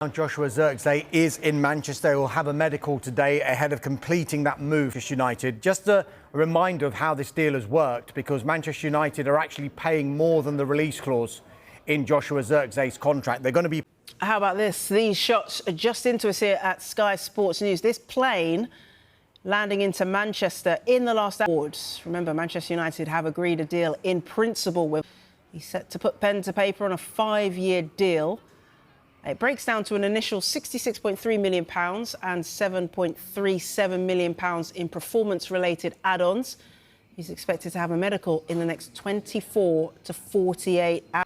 Joshua Zirkzee is in Manchester. He will have a medical today ahead of completing that move to Manchester United. Just a reminder of how this deal has worked, because Manchester United are actually paying more than the release clause in Joshua Zirkzee's contract. They're going to be... How about this? These shots are just into us here at Sky Sports News. This plane landing into Manchester in the last hour. Remember, Manchester United have agreed a deal in principle with... He's set to put pen to paper on a 5-year deal. It breaks down to an initial £66.3 million and £7.37 million in performance-related add-ons. He's expected to have a medical in the next 24 to 48 hours.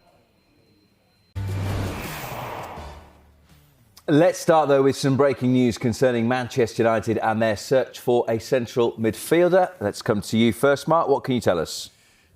Let's start, though, with some breaking news concerning Manchester United and their search for a central midfielder. Let's come to you first, Mark. What can you tell us?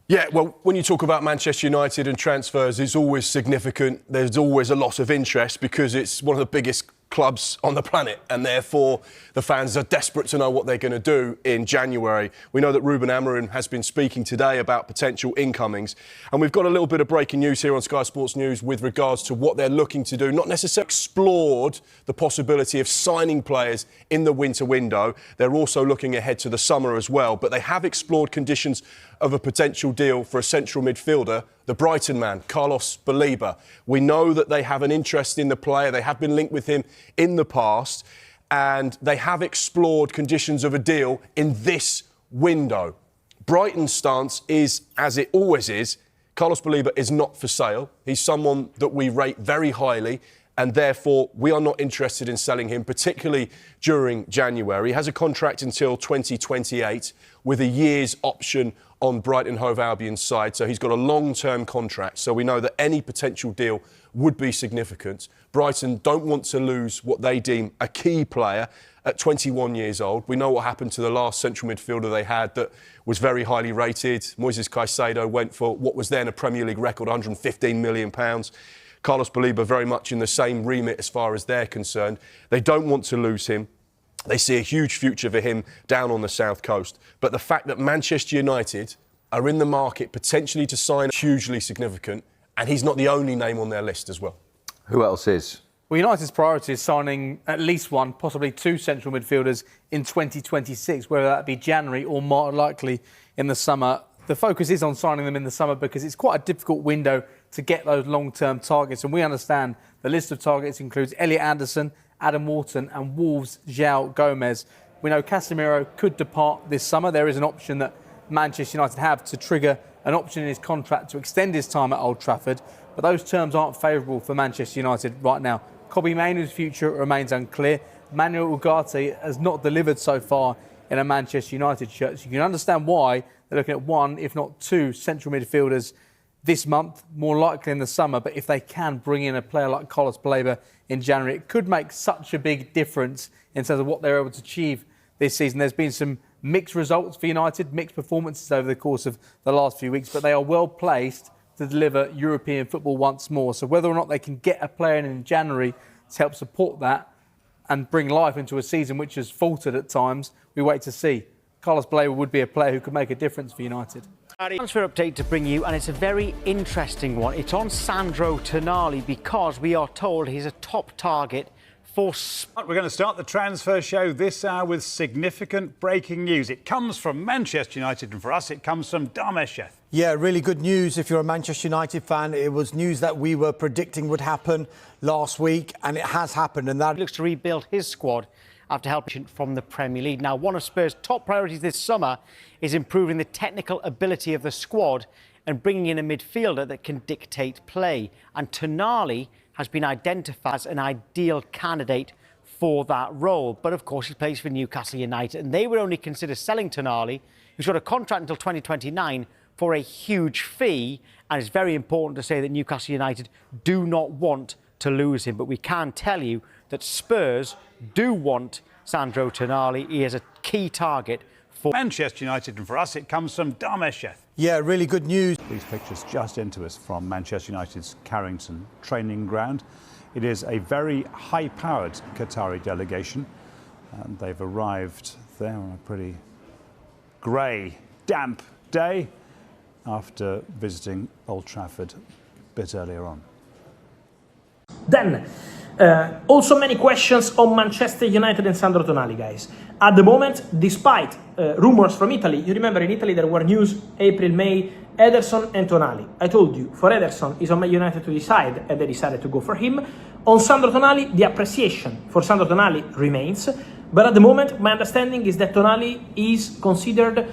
Yeah, well, when you talk about Manchester United and transfers, it's always significant. There's always a lot of interest because it's one of the biggest clubs on the planet, and therefore the fans are desperate to know what they're going to do in January. We know that Ruben Amorim has been speaking today about potential incomings, and we've got a little bit of breaking news here on Sky Sports News with regards to what they're looking to do. Not necessarily explored the possibility of signing players in the winter window. They're also looking ahead to the summer as well, but they have explored conditions of a potential deal for a central midfielder, the Brighton man, Carlos Baleba. We know that they have an interest in the player. They have been linked with him in the past, and they have explored conditions of a deal in this window. Brighton's stance is, as it always is, Carlos Baleba is not for sale. He's someone that we rate very highly, and therefore we are not interested in selling him, particularly during January. He has a contract until 2028 with a year's option on Brighton Hove Albion's side, so he's got a long-term contract, so we know that any potential deal would be significant. Brighton don't want to lose what they deem a key player at 21 years old. We know what happened to the last central midfielder they had that was very highly rated. Moises Caicedo went for what was then a Premier League record, £115 million. Carlos Baleba very much in the same remit as far as they're concerned. They don't want to lose him. They see a huge future for him down on the south coast. But the fact that Manchester United are in the market potentially to sign is hugely significant, and he's not the only name on their list as well. Who else is? Well, United's priority is signing at least one, possibly two central midfielders in 2026, whether that be January or more likely in the summer. The focus is on signing them in the summer because it's quite a difficult window to get those long-term targets. And we understand the list of targets includes Elliot Anderson, Adam Wharton and Wolves' João Gomez. We know Casemiro could depart this summer. There is an option that Manchester United have to trigger an option in his contract to extend his time at Old Trafford, but those terms aren't favourable for Manchester United right now. Kobbie Mainoo's future remains unclear. Manuel Ugarte has not delivered so far in a Manchester United shirt. So you can understand why they're looking at one, if not two, central midfielders this month, more likely in the summer. But if they can bring in a player like Carlos Baleba in January, it could make such a big difference in terms of what they're able to achieve this season. There's been some mixed results for United, mixed performances over the course of the last few weeks, but they are well placed to deliver European football once more. So whether or not they can get a player in January to help support that and bring life into a season which has faltered at times, we wait to see. Carlos Baleba would be a player who could make a difference for United. Transfer update to bring you, and it's a very interesting one. It's on Sandro Tonali because we are told he's a top target for... We're going to start the transfer show this hour with significant breaking news. It comes from Manchester United, and for us it comes from Darmesheth. Yeah, really good news if you're a Manchester United fan. It was news that we were predicting would happen last week, and it has happened. And that looks to rebuild his squad after helping from the Premier League. Now, one of Spurs' top priorities this summer is improving the technical ability of the squad and bringing in a midfielder that can dictate play. And Tonali has been identified as an ideal candidate for that role. But, of course, he plays for Newcastle United, and they would only consider selling Tonali, who's got a contract until 2029, for a huge fee. And it's very important to say that Newcastle United do not want to lose him. But we can tell you that Spurs do want Sandro Tonali. He is a key target for Manchester United, and for us it comes from Darmesheth. Yeah, really good news. These pictures just into us from Manchester United's Carrington training ground. It is a very high-powered Qatari delegation, and they've arrived there on a pretty grey, damp day after visiting Old Trafford a bit earlier on. Then Also many questions on Manchester United and Sandro Tonali, guys. At the moment, despite rumours from Italy, you remember in Italy there were news April, May, Ederson and Tonali. I told you, for Ederson, it's on Man United to decide, and they decided to go for him. On Sandro Tonali, the appreciation for Sandro Tonali remains, but at the moment, my understanding is that Tonali is considered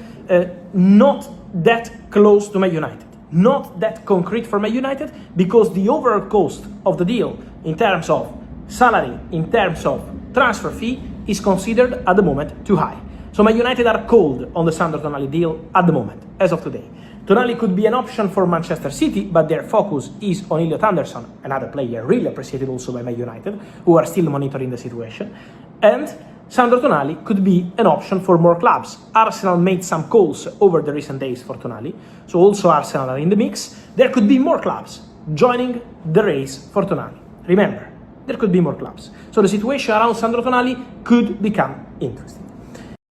not that close to Man United, not that concrete for Man United, because the overall cost of the deal in terms of salary, in terms of transfer fee, is considered at the moment too high. So Man United are cold on the Sandro Tonali deal at the moment, as of today. Tonali could be an option for Manchester City, but their focus is on Elliot Anderson, another player really appreciated also by Man United, who are still monitoring the situation. And Sandro Tonali could be an option for more clubs. Arsenal made some calls over the recent days for Tonali, so also Arsenal are in the mix. There could be more clubs joining the race for Tonali. Remember, there could be more clubs. So the situation around Sandro Tonali could become interesting.